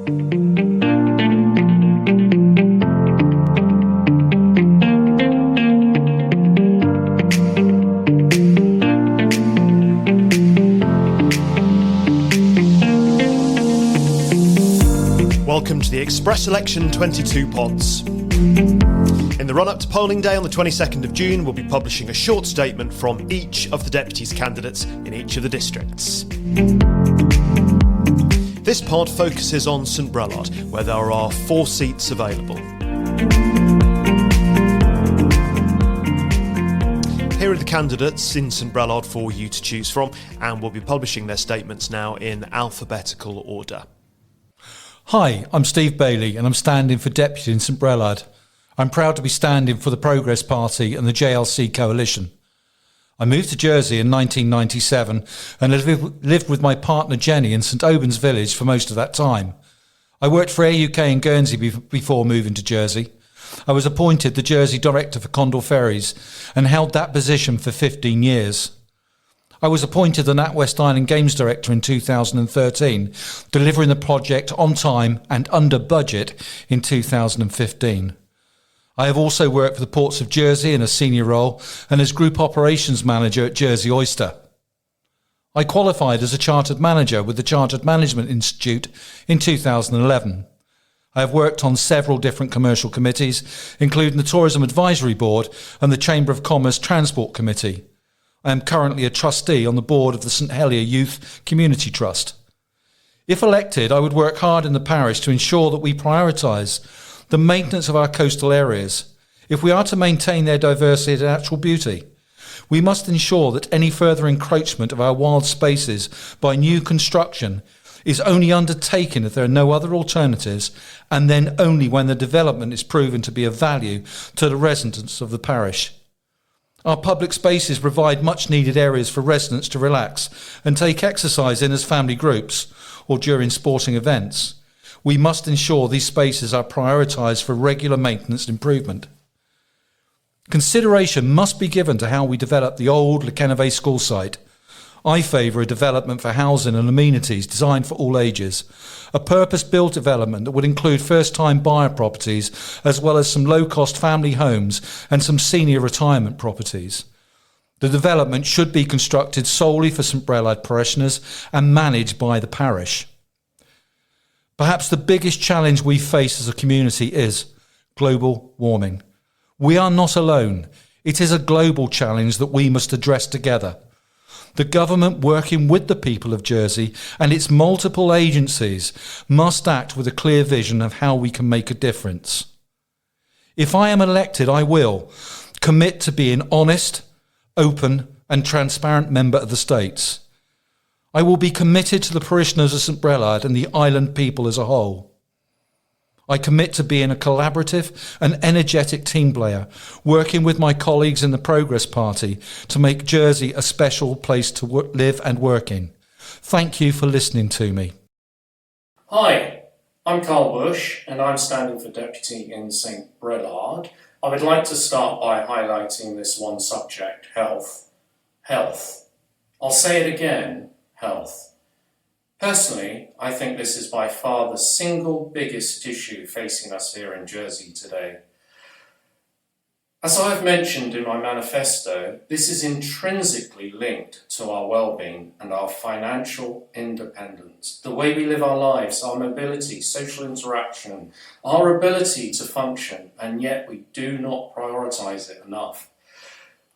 Welcome to the Express Election 22 pods. In the run-up to polling day on the 22nd of June, we'll be publishing a short statement from each of the Deputies candidates in each of the districts. This pod focuses on St Brelade, where there are 4 seats available. Here are the candidates in St Brelade for you to choose from, and we'll be publishing their statements now in alphabetical order. Hi, I'm Steve Bailey and I'm standing for Deputy in St Brelade. I'm proud to be standing for the Progress Party and the JLC coalition. I moved to Jersey in 1997 and lived with my partner Jenny in St Albans Village for most of that time. I worked for Air UK in Guernsey before moving to Jersey. I was appointed the Jersey Director for Condor Ferries and held that position for 15 years. I was appointed the NatWest Island Games Director in 2013, delivering the project on time and under budget in 2015. I have also worked for the Ports of Jersey in a senior role and as Group Operations Manager at Jersey Oyster. I qualified as a Chartered Manager with the Chartered Management Institute in 2011. I have worked on several different commercial committees, including the Tourism Advisory Board and the Chamber of Commerce Transport Committee. I am currently a trustee on the board of the St Helier Youth Community Trust. If elected, I would work hard in the parish to ensure that we prioritise the maintenance of our coastal areas. If we are to maintain their diversity and natural beauty, we must ensure that any further encroachment of our wild spaces by new construction is only undertaken if there are no other alternatives, and then only when the development is proven to be of value to the residents of the parish. Our public spaces provide much needed areas for residents to relax and take exercise in as family groups or during sporting events. We must ensure these spaces are prioritised for regular maintenance and improvement. Consideration must be given to how we develop the old Le Kennevet school site. I favour a development for housing and amenities designed for all ages, a purpose-built development that would include first-time buyer properties as well as some low-cost family homes and some senior retirement properties. The development should be constructed solely for St Brelade parishioners and managed by the parish. Perhaps the biggest challenge we face as a community is global warming. We are not alone. It is a global challenge that we must address together. The government, working with the people of Jersey and its multiple agencies, must act with a clear vision of how we can make a difference. If I am elected, I will commit to be an honest, open and transparent member of the States. I will be committed to the parishioners of St Brelade and the island people as a whole. I commit to being a collaborative and energetic team player, working with my colleagues in the Progress Party to make Jersey a special place to live and work in. Thank you for listening to me. Hi, I'm Carl Bush and I'm standing for Deputy in St Brelade. I would like to start by highlighting this one subject, health. Health. I'll say it again, health. Personally, I think this is by far the single biggest issue facing us here in Jersey today. As I have mentioned in my manifesto, this is intrinsically linked to our well-being and our financial independence, the way we live our lives, our mobility, social interaction, our ability to function, and yet we do not prioritise it enough.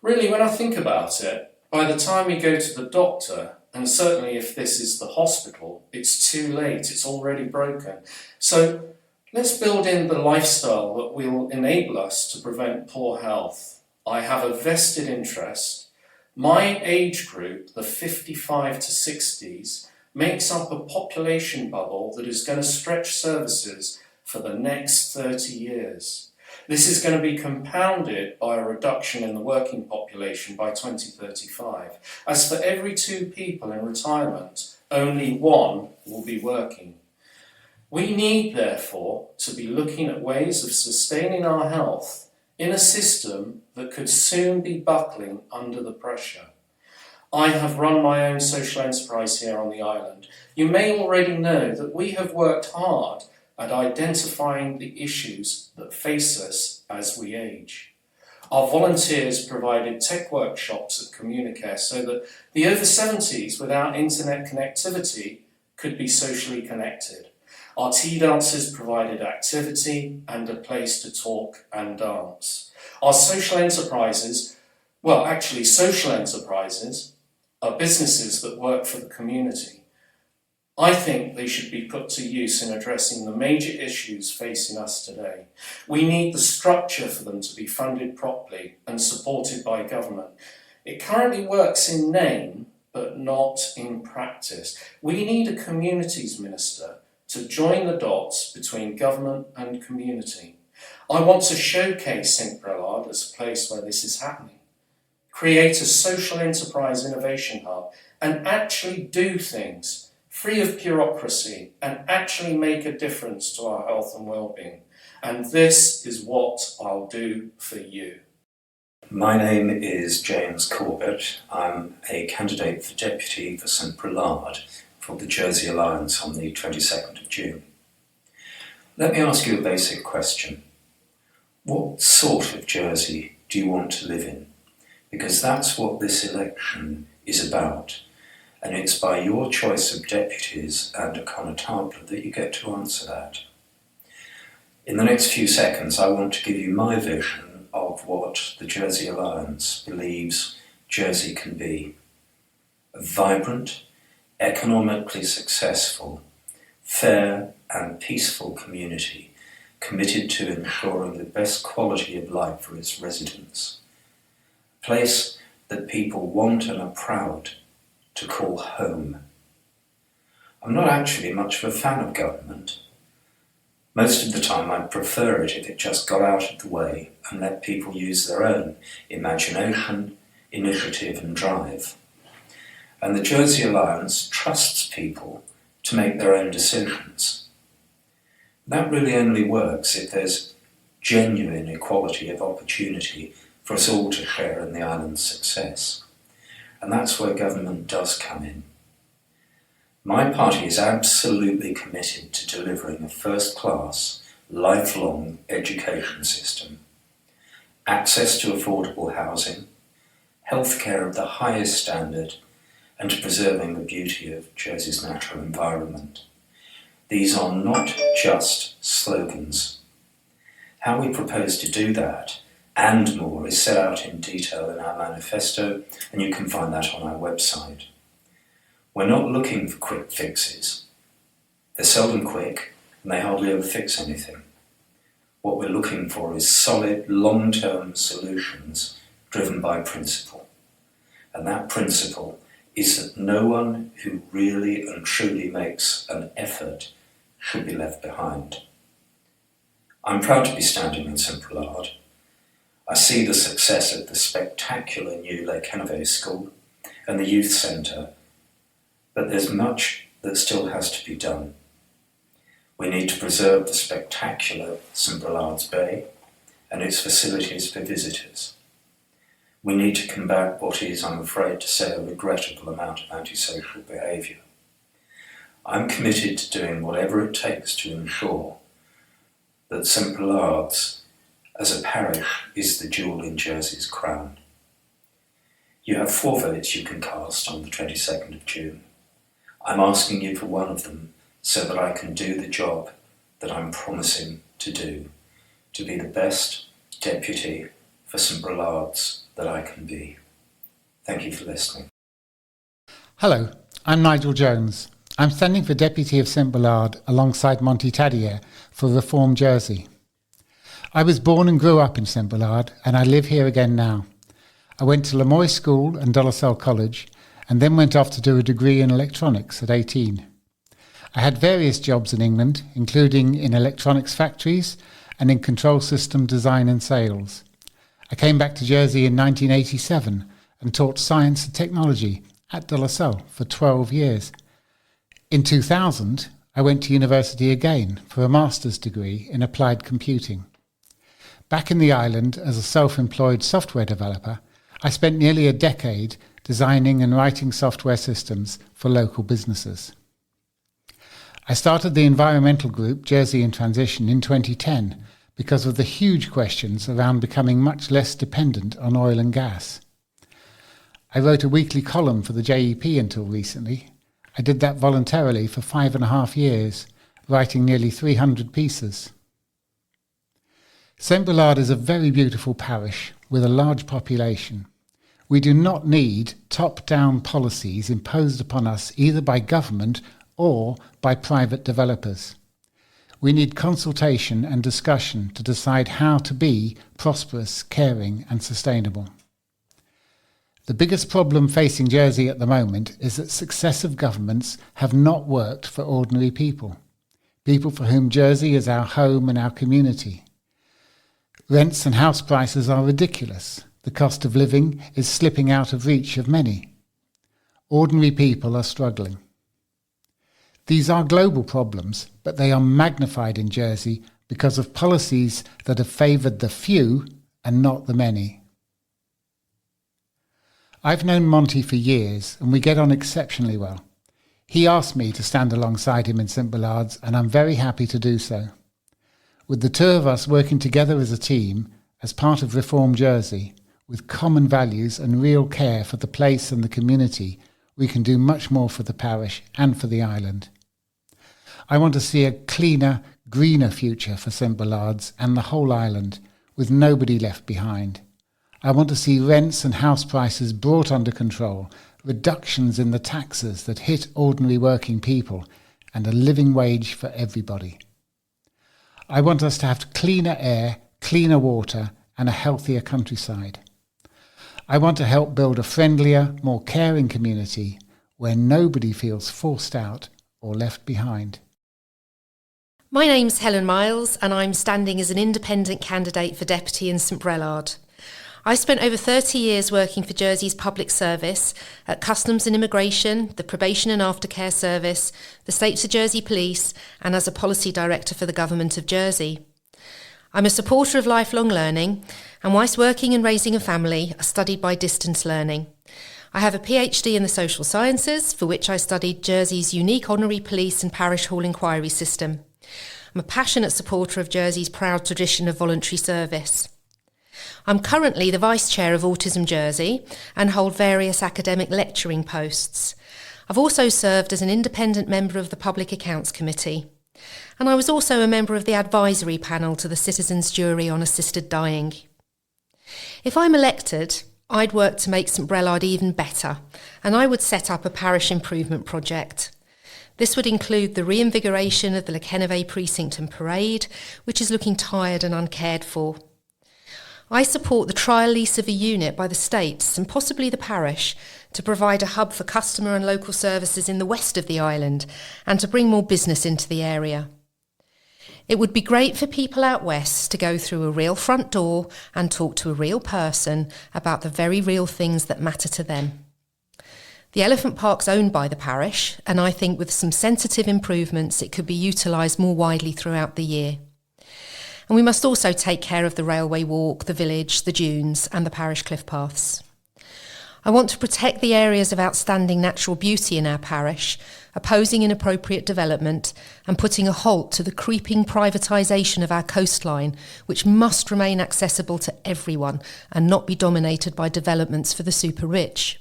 Really, when I think about it, by the time we go to the doctor, and certainly if this is the hospital, it's too late, it's already broken. So let's build in the lifestyle that will enable us to prevent poor health. I have a vested interest. My age group, the 55 to 60s, makes up a population bubble that is going to stretch services for the next 30 years. This is going to be compounded by a reduction in the working population by 2035. As for every 2 people in retirement, only 1 will be working. We need, therefore, to be looking at ways of sustaining our health in a system that could soon be buckling under the pressure. I have run my own social enterprise here on the island. You may already know that we have worked hard at identifying the issues that face us as we age. Our volunteers provided tech workshops at Communicare so that the over 70s without internet connectivity could be socially connected. Our tea dancers provided activity and a place to talk and dance. Our social enterprises, social enterprises, are businesses that work for the community. I think they should be put to use in addressing the major issues facing us today. We need the structure for them to be funded properly and supported by government. It currently works in name, but not in practice. We need a communities minister to join the dots between government and community. I want to showcase St Brelade as a place where this is happening. Create a social enterprise innovation hub and actually do things free of bureaucracy and actually make a difference to our health and well-being. And this is what I'll do for you. My name is James Corbett. I'm a candidate for Deputy for St Brelade for the Jersey Alliance on the 22nd of June. Let me ask you a basic question. What sort of Jersey do you want to live in? Because that's what this election is about. And it's by your choice of deputies and a constable that you get to answer that. In the next few seconds, I want to give you my vision of what the Jersey Alliance believes Jersey can be. A vibrant, economically successful, fair and peaceful community committed to ensuring the best quality of life for its residents. A place that people want and are proud to call home. I'm not actually much of a fan of government. Most of the time I'd prefer it if it just got out of the way and let people use their own imagination, initiative and drive. And the Jersey Alliance trusts people to make their own decisions. That really only works if there's genuine equality of opportunity for us all to share in the island's success. And that's where government does come in. My party is absolutely committed to delivering a first-class, lifelong education system, access to affordable housing, healthcare of the highest standard, and to preserving the beauty of Jersey's natural environment. These are not just slogans. How we propose to do that and more is set out in detail in our manifesto, and you can find that on our website. We're not looking for quick fixes. They're seldom quick, and they hardly ever fix anything. What we're looking for is solid, long-term solutions driven by principle. And that principle is that no one who really and truly makes an effort should be left behind. I'm proud to be standing in St Brelade. I see the success of the spectacular new Les Canaves School and the youth centre, but there's much that still has to be done. We need to preserve the spectacular St Brelade's Bay and its facilities for visitors. We need to combat what is, I'm afraid to say, a regrettable amount of antisocial behaviour. I'm committed to doing whatever it takes to ensure that St Brelade's as a parish is the jewel in Jersey's crown. You have 4 votes you can cast on the 22nd of June. I'm asking you for one of them so that I can do the job that I'm promising to do, to be the best deputy for St Brelade's that I can be. Thank you for listening. Hello, I'm Nigel Jones. I'm standing for Deputy of St Brelade alongside Monty Tadier for Reform Jersey. I was born and grew up in St Brelade, and I live here again now. I went to Lemoy School and Dolosell College, and then went off to do a degree in electronics at 18. I had various jobs in England, including in electronics factories and in control system design and sales. I came back to Jersey in 1987 and taught science and technology at Dolosell for 12 years. In 2000, I went to university again for a master's degree in applied computing. Back in the island as a self-employed software developer, I spent nearly a decade designing and writing software systems for local businesses. I started the environmental group Jersey in Transition in 2010 because of the huge questions around becoming much less dependent on oil and gas. I wrote a weekly column for the JEP until recently. I did that voluntarily for 5.5 years, writing nearly 300 pieces. St Brelade is a very beautiful parish with a large population. We do not need top-down policies imposed upon us either by government or by private developers. We need consultation and discussion to decide how to be prosperous, caring and sustainable. The biggest problem facing Jersey at the moment is that successive governments have not worked for ordinary people for whom Jersey is our home and our community. Rents and house prices are ridiculous. The cost of living is slipping out of reach of many. Ordinary people are struggling. These are global problems, but they are magnified in Jersey because of policies that have favoured the few and not the many. I've known Monty for years and we get on exceptionally well. He asked me to stand alongside him in St Brelade's and I'm very happy to do so. With the two of us working together as a team, as part of Reform Jersey, with common values and real care for the place and the community, we can do much more for the parish and for the island. I want to see a cleaner, greener future for St Brelade's and the whole island, with nobody left behind. I want to see rents and house prices brought under control, reductions in the taxes that hit ordinary working people, and a living wage for everybody. I want us to have cleaner air, cleaner water, and a healthier countryside. I want to help build a friendlier, more caring community where nobody feels forced out or left behind. My name's Helen Miles and I'm standing as an independent candidate for Deputy in St Brelade. I spent over 30 years working for Jersey's public service at Customs and Immigration, the Probation and Aftercare Service, the States of Jersey Police and as a Policy Director for the Government of Jersey. I'm a supporter of lifelong learning and whilst working and raising a family, I studied by distance learning. I have a PhD in the social sciences, for which I studied Jersey's unique honorary police and parish hall inquiry system. I'm a passionate supporter of Jersey's proud tradition of voluntary service. I'm currently the Vice Chair of Autism Jersey and hold various academic lecturing posts. I've also served as an independent member of the Public Accounts Committee. And I was also a member of the advisory panel to the Citizens' Jury on Assisted Dying. If I'm elected, I'd work to make St Brelade even better, and I would set up a parish improvement project. This would include the reinvigoration of the Lekeneve Precinct and Parade, which is looking tired and uncared for. I support the trial lease of a unit by the States and possibly the parish to provide a hub for customer and local services in the west of the island and to bring more business into the area. It would be great for people out west to go through a real front door and talk to a real person about the very real things that matter to them. The Elephant Park's owned by the parish, and I think with some sensitive improvements it could be utilised more widely throughout the year. And we must also take care of the railway walk, the village, the dunes and the parish cliff paths. I want to protect the areas of outstanding natural beauty in our parish, opposing inappropriate development and putting a halt to the creeping privatisation of our coastline, which must remain accessible to everyone and not be dominated by developments for the super rich.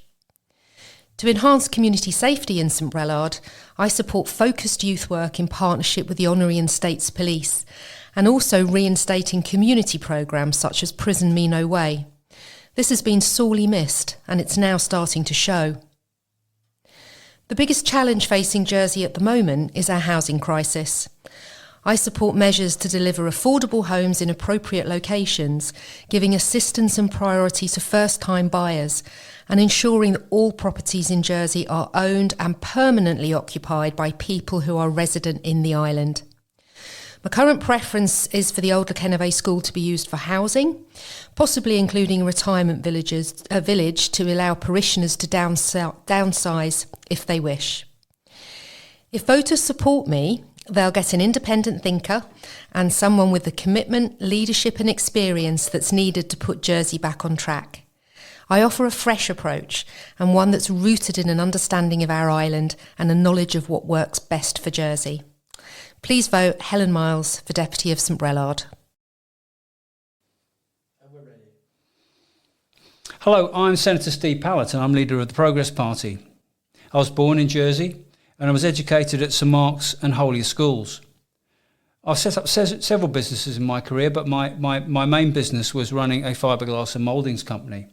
To enhance community safety in St Brelade, I support focused youth work in partnership with the Honorary and States Police, and also reinstating community programmes such as Prison Me No Way. This has been sorely missed, and it's now starting to show. The biggest challenge facing Jersey at the moment is our housing crisis. I support measures to deliver affordable homes in appropriate locations, giving assistance and priority to first-time buyers, and ensuring that all properties in Jersey are owned and permanently occupied by people who are resident in the island. My current preference is for the old Lekeneve school to be used for housing, possibly including a retirement village to allow parishioners to downsize if they wish. If voters support me, they'll get an independent thinker and someone with the commitment, leadership and experience that's needed to put Jersey back on track. I offer a fresh approach and one that's rooted in an understanding of our island and a knowledge of what works best for Jersey. Please vote Helen Miles for Deputy of St Brelade. Hello, I'm Senator Steve Pallett and I'm leader of the Progress Party. I was born in Jersey and I was educated at St Mark's and Holier schools. I've set up several businesses in my career, but my main business was running a fiberglass and mouldings company.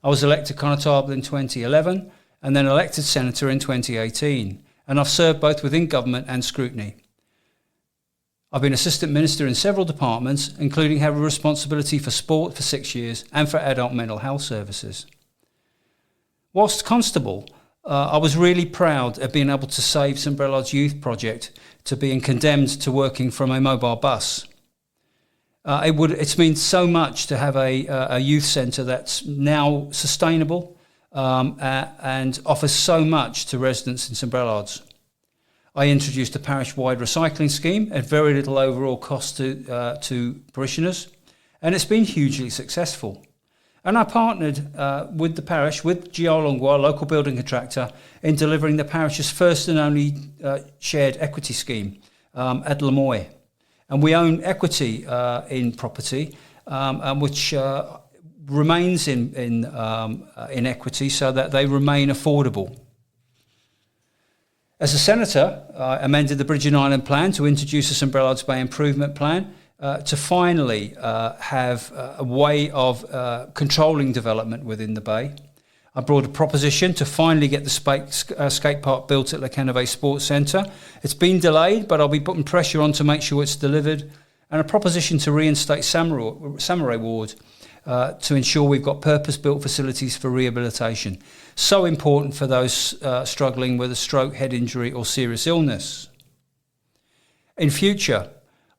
I was elected Connétable in 2011 and then elected Senator in 2018, and I've served both within government and scrutiny. I've been Assistant Minister in several departments, including having responsibility for sport for 6 years and for adult mental health services. Whilst Constable, I was really proud of being able to save St Brelade's youth project to being condemned to working from a mobile bus. It's meant so much to have a youth centre that's now sustainable and offers so much to residents in St Brelade's. I introduced a parish-wide recycling scheme at very little overall cost to parishioners, and it's been hugely successful. And I partnered with the parish, with GR Longois, local building contractor, in delivering the parish's first and only shared equity scheme at Lemoy. And we own equity in property, which remains in equity so that they remain affordable. As a senator, I amended the Bridge and Island Plan to introduce a St Brelade's Bay Improvement Plan to finally have a way of controlling development within the bay. I brought a proposition to finally get the skate park built at Lekenove Sports Centre. It's been delayed, but I'll be putting pressure on to make sure it's delivered. And a proposition to reinstate Samurai Ward to ensure we've got purpose-built facilities for rehabilitation. So important for those struggling with a stroke, head injury or serious illness. In future,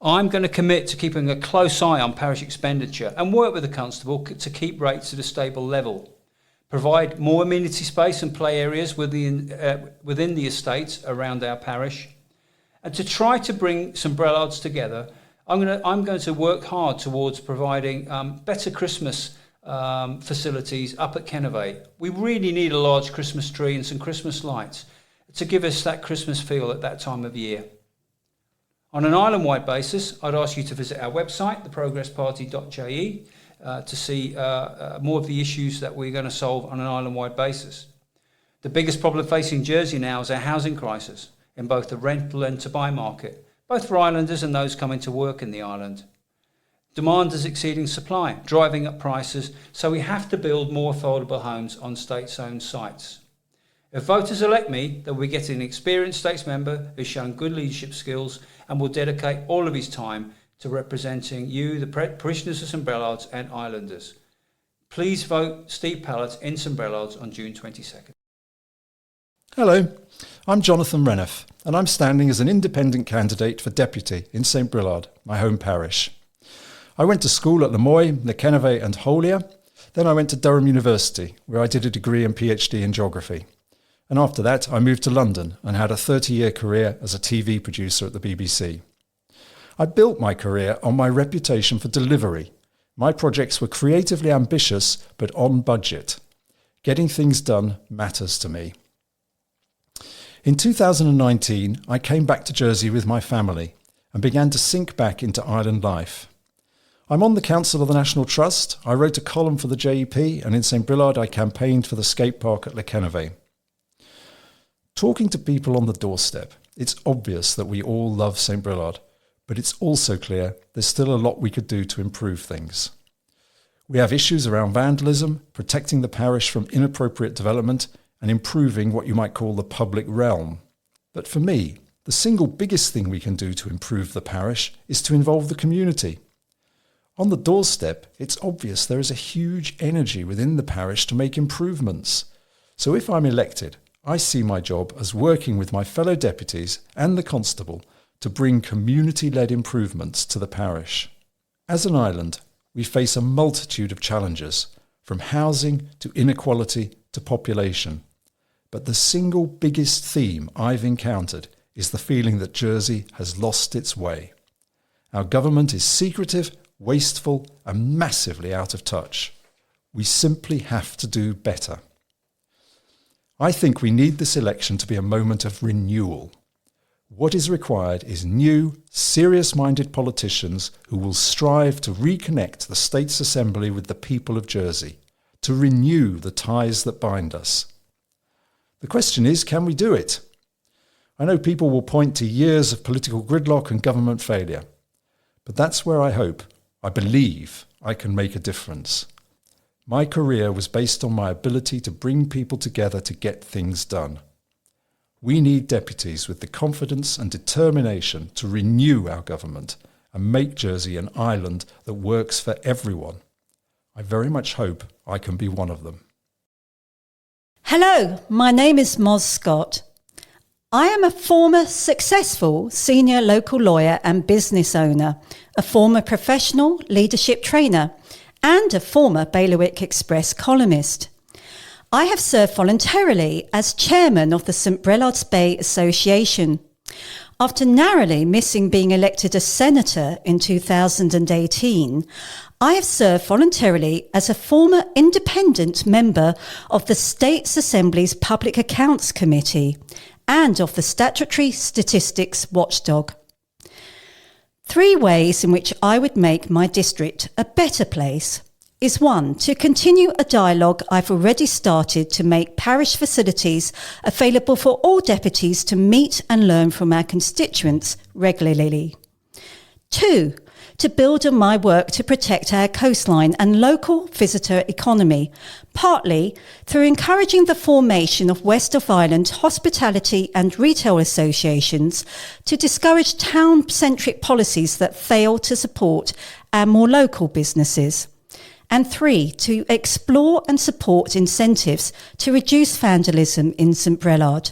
I'm going to commit to keeping a close eye on parish expenditure and work with the Constable to keep rates at a stable level. Provide more amenity space and play areas within the estates around our parish. And to try to bring some Brelades together, I'm going to work hard towards providing better Christmas facilities up at Kennervay. We really need a large Christmas tree and some Christmas lights to give us that Christmas feel at that time of year. On an island-wide basis, I'd ask you to visit our website, theprogressparty.je, to see more of the issues that we're going to solve on an island-wide basis. The biggest problem facing Jersey now is our housing crisis in both the rental and to buy market, both for islanders and those coming to work in the island. Demand is exceeding supply, driving up prices, so we have to build more affordable homes on state-owned sites. If voters elect me, they'll be getting an experienced states member who's shown good leadership skills and will dedicate all of his time to representing you, the parishioners of St Brelades and islanders. Please vote Steve Pallett in St Brelades on June 22nd. Hello, I'm Jonathan Reniff, and I'm standing as an independent candidate for Deputy in St Brelade, my home parish. I went to school at Lemoy, Lekenove and Holier. Then I went to Durham University, where I did a degree and PhD in geography. And after that, I moved to London and had a 30-year career as a TV producer at the BBC. I built my career on my reputation for delivery. My projects were creatively ambitious, but on budget. Getting things done matters to me. In 2019, I came back to Jersey with my family and began to sink back into island life. I'm on the Council of the National Trust. I wrote a column for the JEP, and in St Brelade I campaigned for the skate park at Lekenove. Talking to people on the doorstep, it's obvious that we all love St Brelade, but it's also clear there's still a lot we could do to improve things. We have issues around vandalism, protecting the parish from inappropriate development, and improving what you might call the public realm. But for me, the single biggest thing we can do to improve the parish is to involve the community. On the doorstep, it's obvious there is a huge energy within the parish to make improvements. So if I'm elected, I see my job as working with my fellow deputies and the constable to bring community-led improvements to the parish. As an island, we face a multitude of challenges, from housing to inequality to population. But the single biggest theme I've encountered is the feeling that Jersey has lost its way. Our government is secretive, wasteful, and massively out of touch. We simply have to do better. I think we need this election to be a moment of renewal. What is required is new, serious-minded politicians who will strive to reconnect the State's Assembly with the people of Jersey, to renew the ties that bind us. The question is, can we do it? I know people will point to years of political gridlock and government failure, but that's where I believe I can make a difference. My career was based on my ability to bring people together to get things done. We need deputies with the confidence and determination to renew our government and make Jersey an island that works for everyone. I very much hope I can be one of them. Hello, my name is Moz Scott. I am a former successful senior local lawyer and business owner, a former professional leadership trainer, and a former Bailiwick Express columnist. I have served voluntarily as chairman of the St Brelard's Bay Association. After narrowly missing being elected a senator in 2018, I have served voluntarily as a former independent member of the State's Assembly's Public Accounts Committee and of the Statutory Statistics Watchdog. 3 ways in which I would make my district a better place is 1, to continue a dialogue I've already started to make parish facilities available for all deputies to meet and learn from our constituents regularly. 2, to build on my work to protect our coastline and local visitor economy, partly through encouraging the formation of West of Ireland hospitality and retail associations to discourage town-centric policies that fail to support our more local businesses. And 3, to explore and support incentives to reduce vandalism in St Brelade.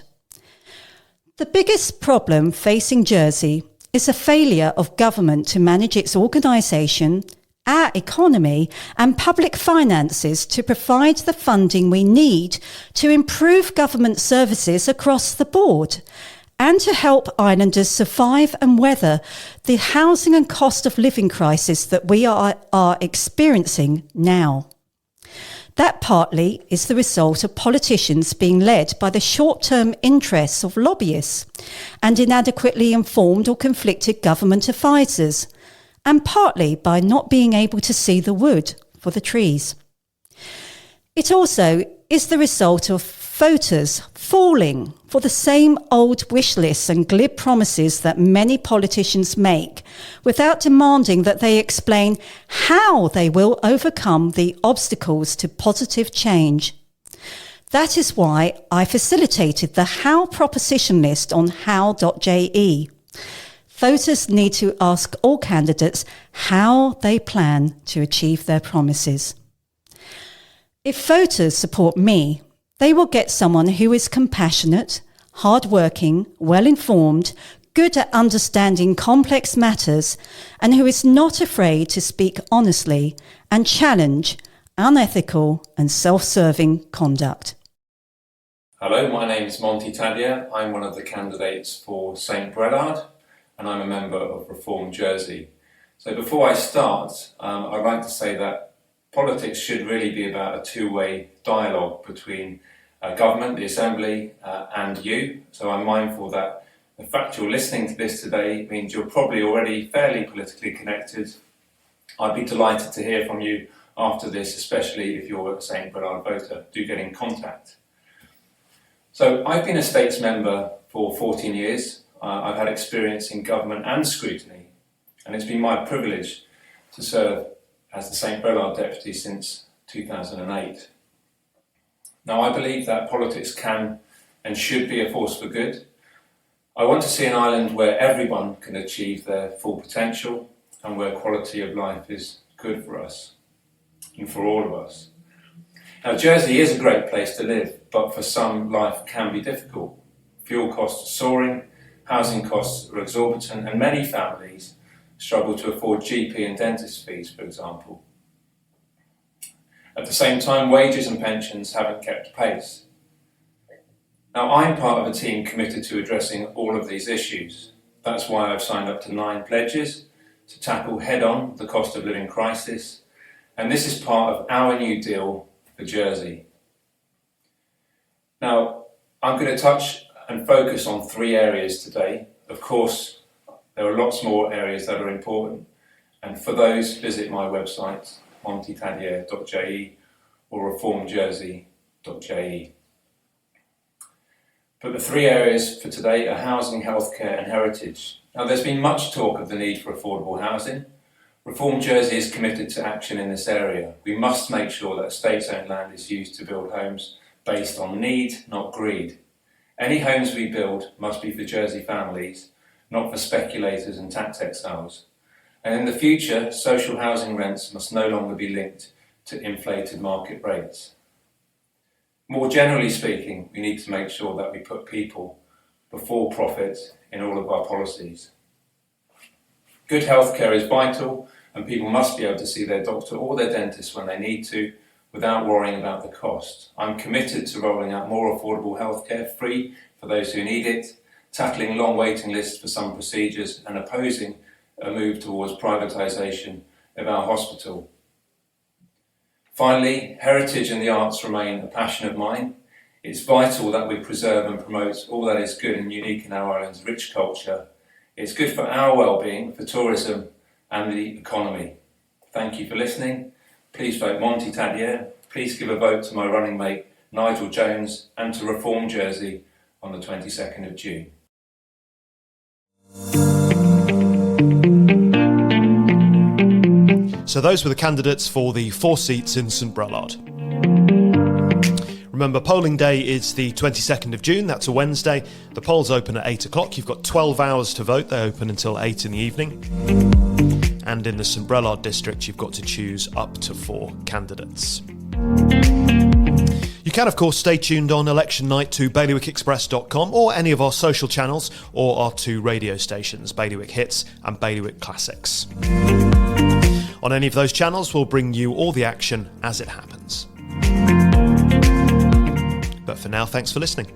The biggest problem facing Jersey is a failure of government to manage its organisation, our economy and public finances to provide the funding we need to improve government services across the board and to help islanders survive and weather the housing and cost of living crisis that we are experiencing now. That partly is the result of politicians being led by the short-term interests of lobbyists and inadequately informed or conflicted government advisors, and partly by not being able to see the wood for the trees. It also is the result of voters falling for the same old wish lists and glib promises that many politicians make without demanding that they explain how they will overcome the obstacles to positive change. That is why I facilitated the How proposition list on how.je. Voters need to ask all candidates how they plan to achieve their promises. If voters support me, they will get someone who is compassionate, hard-working, well-informed, good at understanding complex matters, and who is not afraid to speak honestly and challenge unethical and self-serving conduct. Hello, my name is Monty Tadia. I'm one of the candidates for St Brelade, and I'm a member of Reform Jersey. So before I start, I'd like to say that politics should really be about a two-way dialogue between government, the Assembly, and you. So I'm mindful that the fact you're listening to this today means you're probably already fairly politically connected. I'd be delighted to hear from you after this, especially if you're a St Brelade voter. Do get in contact. So I've been a States member for 14 years. I've had experience in government and scrutiny, and it's been my privilege to serve as the St Brelade Deputy since 2008. Now, I believe that politics can and should be a force for good. I want to see an island where everyone can achieve their full potential and where quality of life is good for us and for all of us. Now, Jersey is a great place to live, but for some, life can be difficult. Fuel costs are soaring, housing costs are exorbitant, and many families struggle to afford GP and dentist fees, for example. At the same time, wages and pensions haven't kept pace. Now, I'm part of a team committed to addressing all of these issues. That's why I've signed up to 9 pledges to tackle head-on the cost of living crisis and this is part of our new deal for Jersey. Now, I'm going to touch and focus on 3 areas today. Of course, there are lots more areas that are important, and for those, visit my website, montitadier.je or reformjersey.je. But the 3 areas for today are housing, healthcare and heritage. Now, there's been much talk of the need for affordable housing. Reform Jersey is committed to action in this area. We must make sure that state-owned land is used to build homes based on need, not greed. Any homes we build must be for Jersey families, not for speculators and tax exiles. And in the future, social housing rents must no longer be linked to inflated market rates. More generally speaking, we need to make sure that we put people before profit in all of our policies. Good healthcare is vital, and people must be able to see their doctor or their dentist when they need to, without worrying about the cost. I'm committed to rolling out more affordable healthcare, free for those who need it, tackling long waiting lists for some procedures, and opposing a move towards privatisation of our hospital. Finally, heritage and the arts remain a passion of mine. It's vital that we preserve and promote all that is good and unique in our island's rich culture. It's good for our well-being, for tourism and the economy. Thank you for listening. Please vote Monty Tadier. Please give a vote to my running mate Nigel Jones and to Reform Jersey on the 22nd of June. So those were the candidates for the 4 seats in St Brelade. Remember, polling day is the 22nd of June, that's a Wednesday. The polls open at 8 o'clock. You've got 12 hours to vote. They open until 8 in the evening. And in the St Brelade district, you've got to choose up to 4 candidates. You can, of course, stay tuned on election night to bailiwickexpress.com or any of our social channels or our 2 radio stations, Bailiwick Hits and Bailiwick Classics. On any of those channels, we'll bring you all the action as it happens. But for now, thanks for listening.